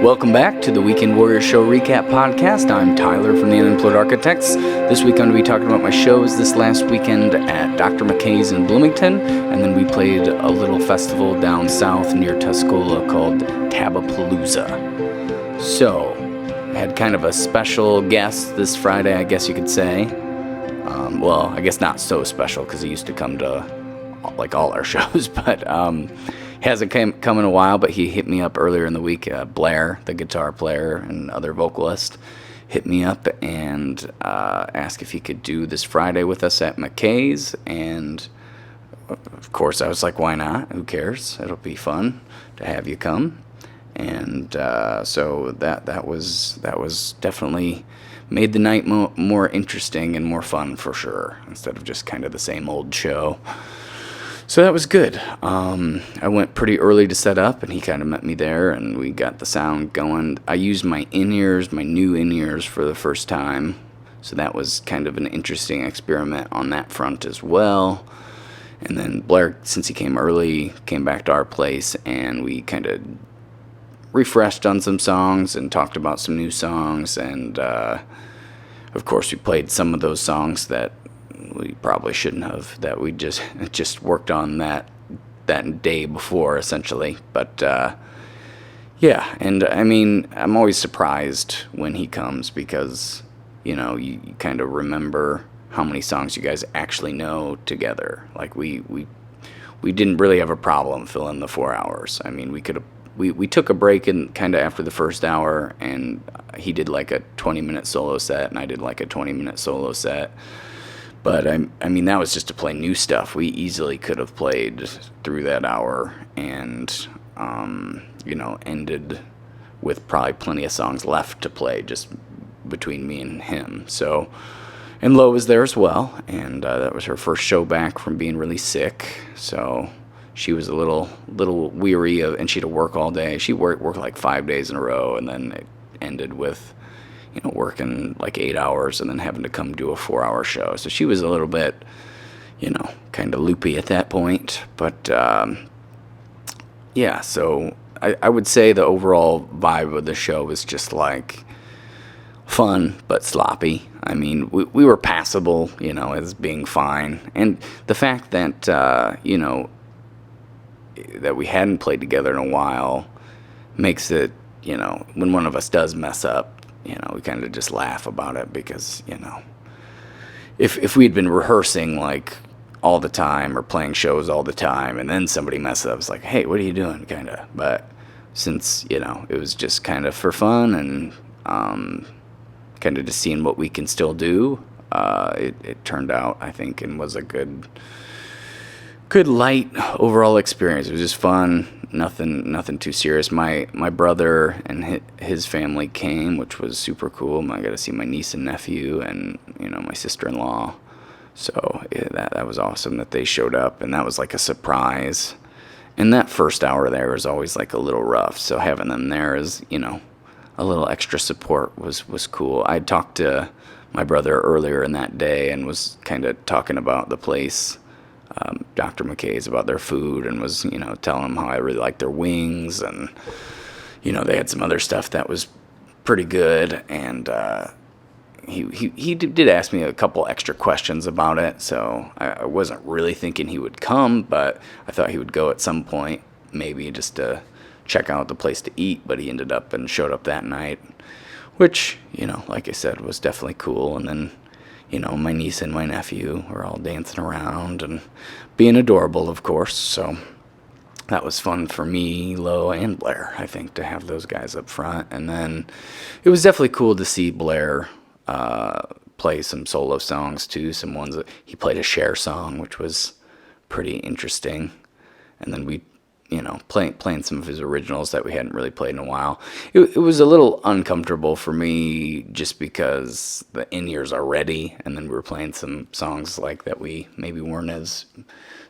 Welcome back to the Weekend Warrior Show Recap Podcast. I'm Tyler from the Unemployed Architects. This week I'm going to be talking about my shows this last weekend at Dr. McKay's in Bloomington, and then we played a little festival down south near Tuscola called Tabbapalooza. So, I had kind of a special guest this Friday, I guess you could say. Well, I guess not so special because he used to come to like all our shows, but hasn't come in a while, but he hit me up earlier in the week. Blair, the guitar player and other vocalist, hit me up and asked if he could do this Friday with us at McKay's, and of course I was like, why not? Who cares? It'll be fun to have you come. And so that was definitely made the night more interesting and more fun for sure, instead of just kind of the same old show. So that was good. I went pretty early to set up, and he kind of met me there, and we got the sound going. I used my in-ears, my new in-ears, for the first time, so that was kind of an interesting experiment on that front as well. And then Blair, since he came early, came back to our place, and we kind of refreshed on some songs and talked about some new songs, and of course we played some of those songs that we probably shouldn't have, that we just worked on that day before, essentially. But yeah, and I mean, I'm always surprised when he comes, because you kind of remember how many songs you guys actually know together. Like we didn't really have a problem filling the 4 hours. I mean, we took a break in kind of after the first hour, and he did like a 20-minute solo set, and I did like a 20-minute solo set. But I mean, that was just to play new stuff. We easily could have played through that hour and, ended with probably plenty of songs left to play just between me and him. So, and Lo was there as well, and that was her first show back from being really sick. So she was a little weary and she had to work all day. She worked like 5 days in a row, and then it ended with working like 8 hours and then having to come do a 4-hour show. So she was a little bit, kind of loopy at that point. But, yeah, so I would say the overall vibe of the show was just like fun, but sloppy. I mean, we were passable, as being fine. And the fact that, that we hadn't played together in a while makes it, when one of us does mess up, we kind of just laugh about it, because, if we'd been rehearsing like all the time or playing shows all the time, and then somebody messes up, it's like, hey, what are you doing, kind of. But since, it was just kind of for fun and kind of just seeing what we can still do, it turned out, I think, and was a good light overall experience. It was just fun. Nothing too serious. My brother and his family came, which was super cool. I got to see my niece and nephew and my sister-in-law. So yeah, that was awesome that they showed up, and that was like a surprise. And that first hour there was always like a little rough. So having them there as a little extra support was cool. I talked to my brother earlier in that day and was kind of talking about the place. Dr. McKay's, about their food, and was, telling them how I really liked their wings, and, they had some other stuff that was pretty good, and he did ask me a couple extra questions about it, so I wasn't really thinking he would come, but I thought he would go at some point, maybe just to check out the place to eat, but he ended up and showed up that night, which, like I said, was definitely cool. And then my niece and my nephew were all dancing around and being adorable, of course. So that was fun for me, Lo, and Blair, I think, to have those guys up front. And then it was definitely cool to see Blair play some solo songs, too. Some ones that he played a Cher song, which was pretty interesting. And then we, playing some of his originals that we hadn't really played in a while. It was a little uncomfortable for me just because the in-ears are ready, and then we were playing some songs like that we maybe weren't as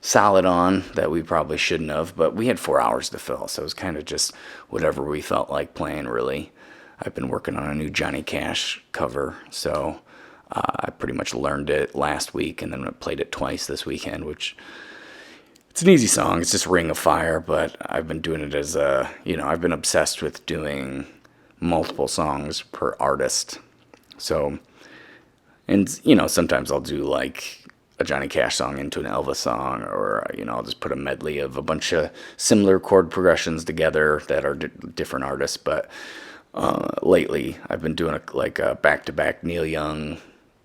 solid on, that we probably shouldn't have, but we had 4 hours to fill, so it was kind of just whatever we felt like playing, really. I've been working on a new Johnny Cash cover, so I pretty much learned it last week, and then I played it twice this weekend, which... It's an easy song. It's just Ring of Fire, but I've been doing it as I've been obsessed with doing multiple songs per artist. So, and sometimes I'll do like a Johnny Cash song into an Elvis song, or I'll just put a medley of a bunch of similar chord progressions together that are different artists. But lately, I've been doing a back-to-back Neil Young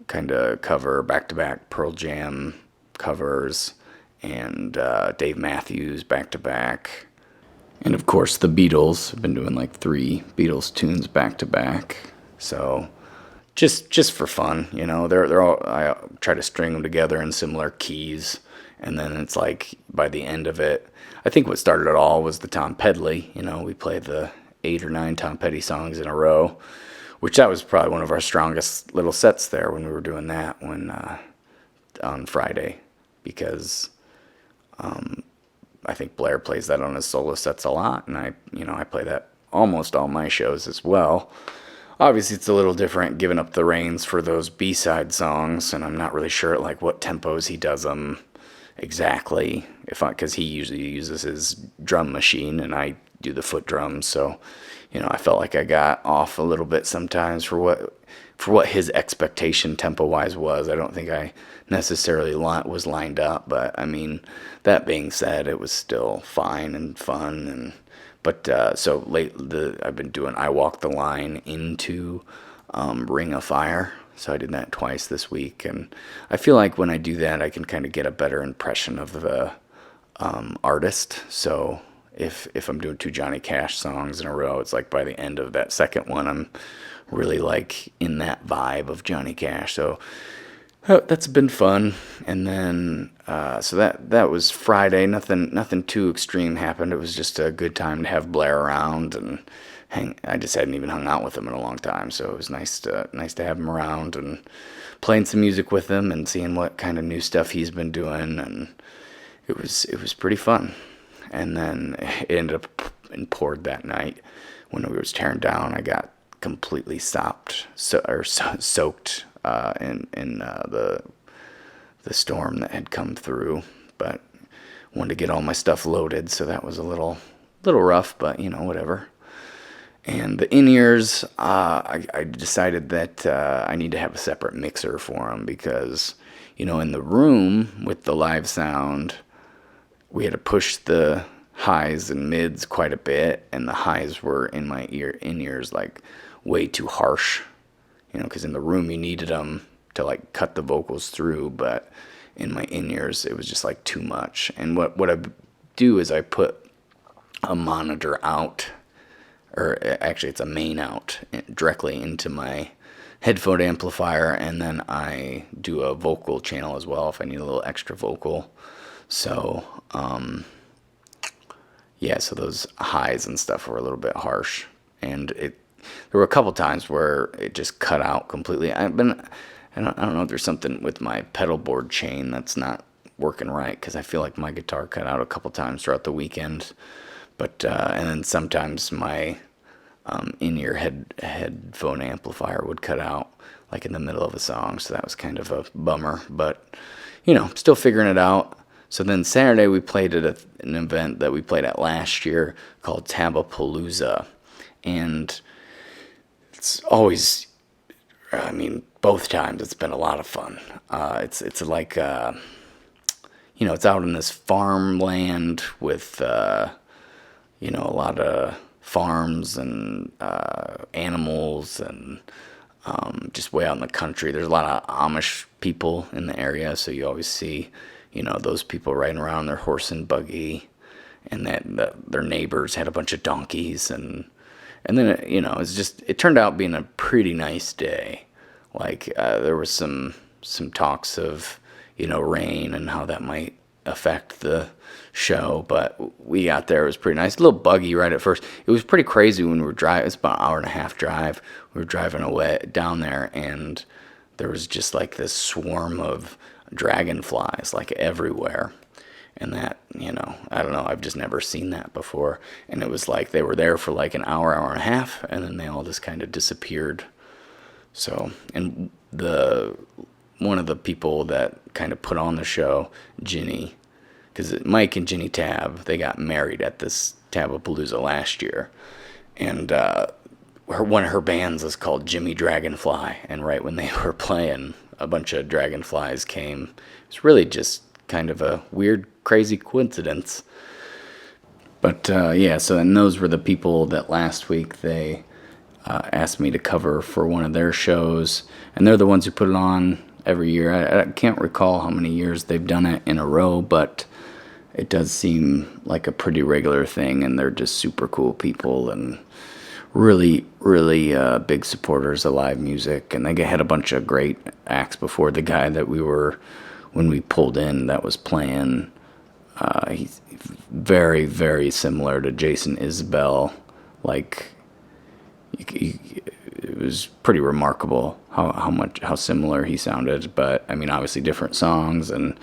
kind of cover, back-to-back Pearl Jam covers, and Dave Matthews back-to-back. And of course, the Beatles. I've been doing like 3 Beatles tunes back-to-back. So just for fun, they're all, I try to string them together in similar keys. And then it's like, by the end of it, I think what started it all was the Tom Pedley. We played the 8 or 9 Tom Petty songs in a row, which that was probably one of our strongest little sets there when we were doing that on Friday, because I think Blair plays that on his solo sets a lot, and I play that almost all my shows as well. Obviously, it's a little different giving up the reins for those B-side songs, and I'm not really sure at like what tempos he does them exactly, because he usually uses his drum machine and I do the foot drums. So, I felt like I got off a little bit sometimes for what his expectation tempo-wise was. I don't think I necessarily was lined up, but I mean, that being said, it was still fine and fun. But so I've been doing I Walk the Line into Ring of Fire. So I did that twice this week, and I feel like when I do that, I can kind of get a better impression of the artist. So if I'm doing 2 Johnny Cash songs in a row, it's like by the end of that second one, I'm really like in that vibe of Johnny Cash. So that's been fun. And then so that was Friday. Nothing too extreme happened. It was just a good time to have Blair around and I just hadn't even hung out with him in a long time, so it was nice to have him around and playing some music with him and seeing what kind of new stuff he's been doing, and it was pretty fun. And then it ended up and poured that night when we was tearing down. I got completely soaked in the storm that had come through, but wanted to get all my stuff loaded, so that was a little rough, but whatever. And the in-ears, I decided that I need to have a separate mixer for them because, in the room with the live sound, we had to push the highs and mids quite a bit, and the highs were in my in-ears like way too harsh, because in the room you needed them to like cut the vocals through, but in my in-ears it was just like too much. And what I do is I put a monitor out, or actually it's a main out directly into my headphone amplifier, and then I do a vocal channel as well if I need a little extra vocal. So so those highs and stuff were a little bit harsh, and there were a couple times where it just cut out completely. I don't know if there's something with my pedal board chain that's not working right, because I feel like my guitar cut out a couple times throughout the weekend. But and then sometimes my in-ear headphone amplifier would cut out like in the middle of a song, so that was kind of a bummer. But still figuring it out. So then Saturday we played at an event that we played at last year called Tabbapalooza, and it's always, both times it's been a lot of fun. It's like it's out in this farmland with a lot of farms and animals, and just way out in the country. There's a lot of Amish people in the area, so you always see, those people riding around their horse and buggy, and their neighbors had a bunch of donkeys, and then it turned out being a pretty nice day. Like there was some talks of rain and how that might affect the show, but we got there. It was pretty nice. A little buggy right at first. It was pretty crazy when we were driving. It's about an hour and a half drive. We were driving away down there, and there was just like this swarm of dragonflies like everywhere. And that, I don't know, I've just never seen that before. And it was like they were there for like an hour and a half, and then they all just kind of disappeared. So, and one of the people that kind of put on the show, Ginny, because Mike and Ginny Tabb, they got married at this Tabbapalooza last year, and one of her bands is called Jimmy Dragonfly, and right when they were playing, a bunch of dragonflies came. It's really just kind of a weird, crazy coincidence. But yeah, so and those were the people that last week they asked me to cover for one of their shows, and they're the ones who put it on every year. I can't recall how many years they've done it in a row, but it does seem like a pretty regular thing, and they're just super cool people and really, really big supporters of live music. And they had a bunch of great acts before. The guy that when we pulled in, that was playing, he's very, very similar to Jason Isbell. Like, it was pretty remarkable how similar he sounded. But I mean, obviously different songs and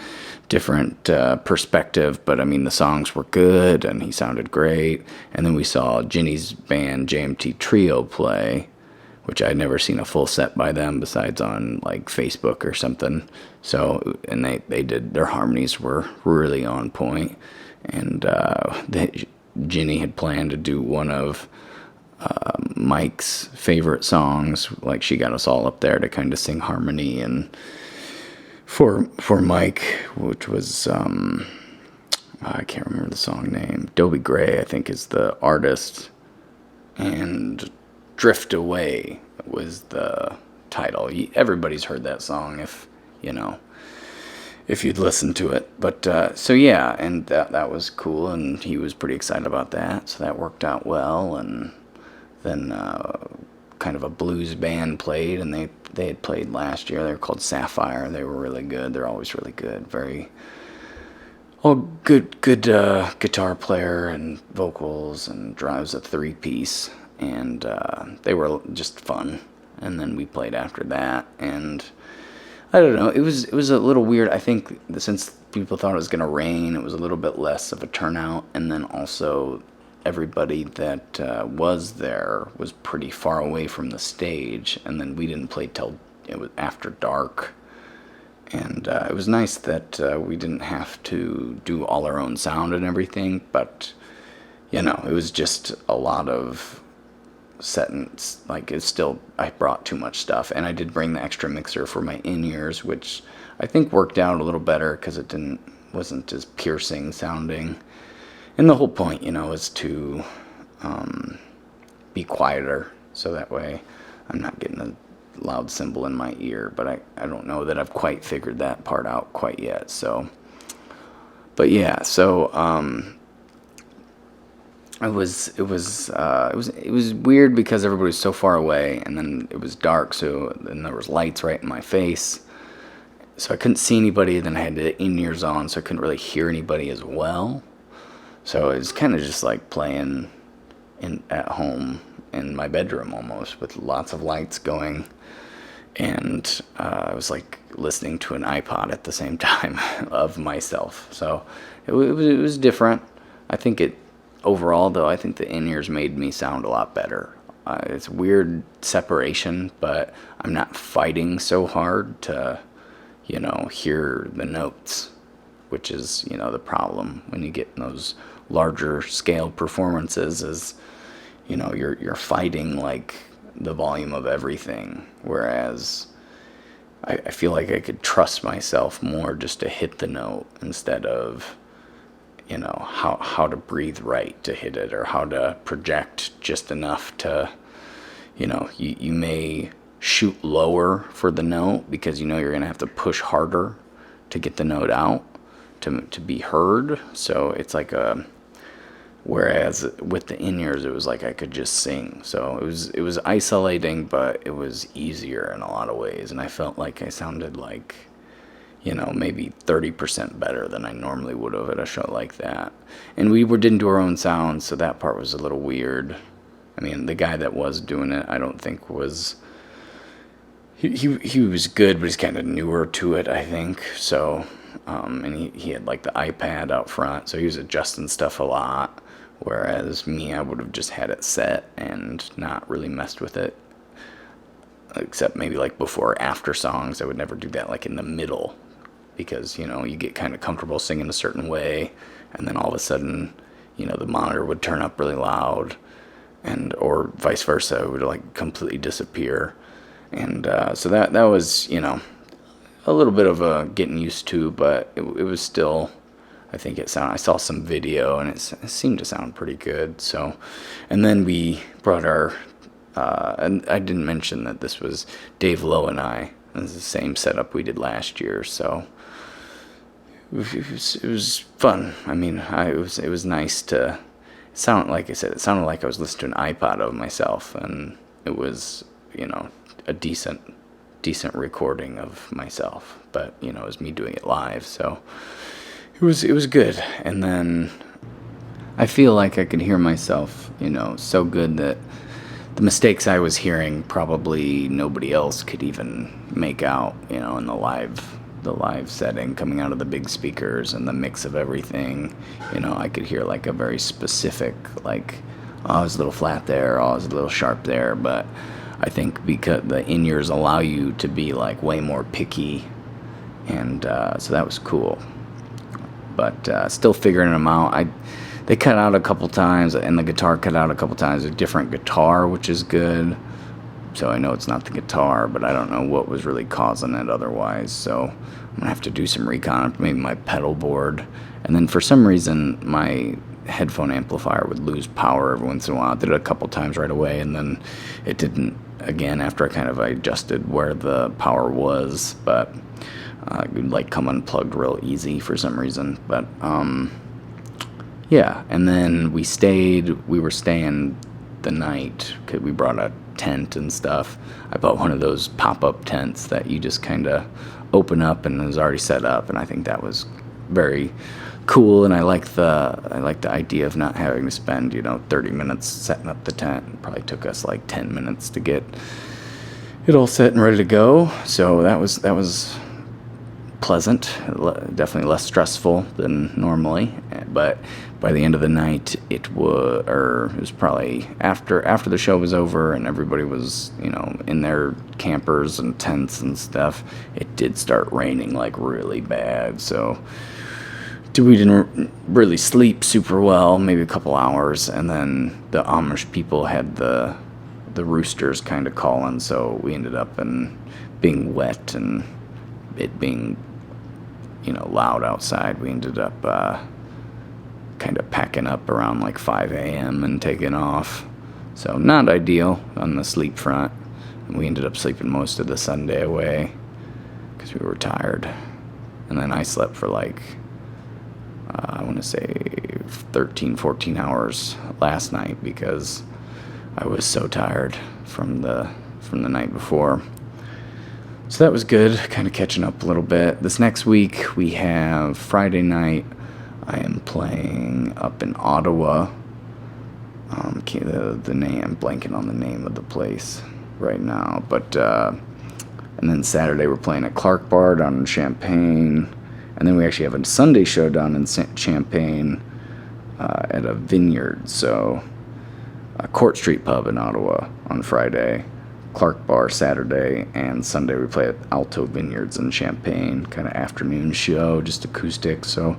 different perspective. But I mean, the songs were good and he sounded great. And then we saw Ginny's band JMT Trio play, which I'd never seen a full set by them besides on like Facebook or something. So, and they did, their harmonies were really on point. And Ginny had planned to do one of Mike's favorite songs. Like, she got us all up there to kind of sing harmony and for Mike, which was I can't remember the song name. Dobie Gray, I think, is the artist, and Drift Away was the title. Everybody's heard that song if you'd listen to it. But so yeah, and that was cool, and he was pretty excited about that, so that worked out well. And then kind of a blues band played, and they had played last year. They were called Sapphire. They were really good. They're always really good. Good guitar player and vocals, and drives a 3-piece, and they were just fun. And then we played after that, and I don't know, it was a little weird. I think since people thought it was going to rain, it was a little bit less of a turnout, and then also everybody that was there was pretty far away from the stage, and then we didn't play till it was after dark. And it was nice that we didn't have to do all our own sound and everything, but it was just a lot of sentence. Like, it's still, I brought too much stuff, and I did bring the extra mixer for my in-ears, which I think worked out a little better because it wasn't as piercing sounding. And the whole point, is to be quieter, so that way I'm not getting a loud cymbal in my ear. But I don't know that I've quite figured that part out quite yet. So, but yeah, so it was weird because everybody was so far away, and then it was dark, so then there was lights right in my face, so I couldn't see anybody. Then I had the in-ears on, so I couldn't really hear anybody as well. So it was kind of just like playing at home in my bedroom almost, with lots of lights going, and I was like listening to an iPod at the same time of myself. So it was different. I think overall, though, I think the in-ears made me sound a lot better. It's weird separation, but I'm not fighting so hard to, hear the notes, which is, the problem when you get in those larger scale performances is, you're fighting like the volume of everything. Whereas I feel like I could trust myself more just to hit the note instead of, how to breathe right to hit it, or how to project just enough to, you may shoot lower for the note because you're going to have to push harder to get the note out to be heard. So it's like whereas with the in-ears, it was like I could just sing. So it was isolating, but it was easier in a lot of ways, and I felt like I sounded like, maybe 30% better than I normally would have at a show like that. And we didn't do our own sounds, so that part was a little weird. I mean, the guy that was doing it, I don't think was... He was good, but he's kind of newer to it, I think. So, and he had like the iPad out front, so he was adjusting stuff a lot. Whereas me, I would have just had it set and not really messed with it. Except maybe like before or after songs, I would never do that like in the middle. Because, you get kind of comfortable singing a certain way, and then all of a sudden, the monitor would turn up really loud, and or vice versa, it would like completely disappear. And so that was, a little bit of a getting used to, but it was still, I think I saw some video and it seemed to sound pretty good. So, and then we brought and I didn't mention that this was Dave Lowe and I. It was the same setup we did last year, so it was fun. I mean, it was nice to sound, like I said, it sounded like I was listening to an iPod of myself, and it was, a decent recording of myself, but it was me doing it live, so it was good. And then I feel like I could hear myself, so good that the mistakes I was hearing probably nobody else could even make out, in the live setting, coming out of the big speakers and the mix of everything. I could hear like a very specific, like, oh, I was a little flat there, oh, I was a little sharp there. But I think because the in-ears allow you to be like way more picky, and so that was cool. But still figuring them out. They cut out a couple times, and the guitar cut out a couple times. A different guitar, which is good. So I know it's not the guitar, but I don't know what was really causing it otherwise. So I'm gonna have to do some recon, maybe my pedal board. And then for some reason, my headphone amplifier would lose power every once in a while. It did it a couple times right away, and then it didn't again after I adjusted where the power was. But it would like come unplugged real easy for some reason. But yeah, and then we were staying the night, 'cause we brought a tent and stuff. I bought one of those pop-up tents that you just kind of open up and it was already set up, and I think that was very cool. And I like the idea of not having to spend 30 minutes setting up the tent. It probably took us like 10 minutes to get it all set and ready to go. So that was pleasant, definitely less stressful than normally. But by the end of the night, it was probably after the show was over and everybody was in their campers and tents and stuff, it did start raining like really bad. So we didn't really sleep super well, maybe a couple hours. And then the Amish people had the roosters kind of calling, so we ended up being wet and it being loud outside. We ended up kind of packing up around like 5 a.m. and taking off. So not ideal on the sleep front. And we ended up sleeping most of the Sunday away because we were tired. And then I slept for like, I want to say 13, 14 hours last night because I was so tired from the night before. So that was good, kind of catching up a little bit. This next week, we have Friday night. I am playing up in Ottawa. I'm blanking on the name of the place right now. But and then Saturday, we're playing at Clark Bar down in Champaign. And then we actually have a Sunday show down in Champaign at a vineyard. So Court Street Pub in Ottawa on Friday. Clark Bar Saturday, and Sunday we play at Alto Vineyards in Champaign, kind of afternoon show, just acoustic. So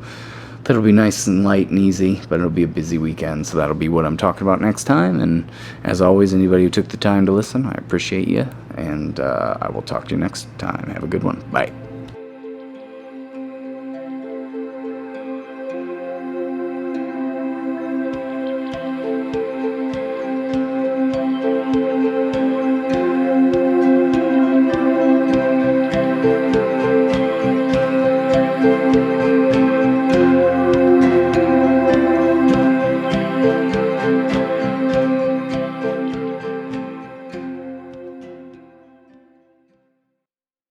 that'll be nice and light and easy, but it'll be a busy weekend, so that'll be what I'm talking about next time. And as always, anybody who took the time to listen, I appreciate you, and I will talk to you next time. Have a good one. Bye.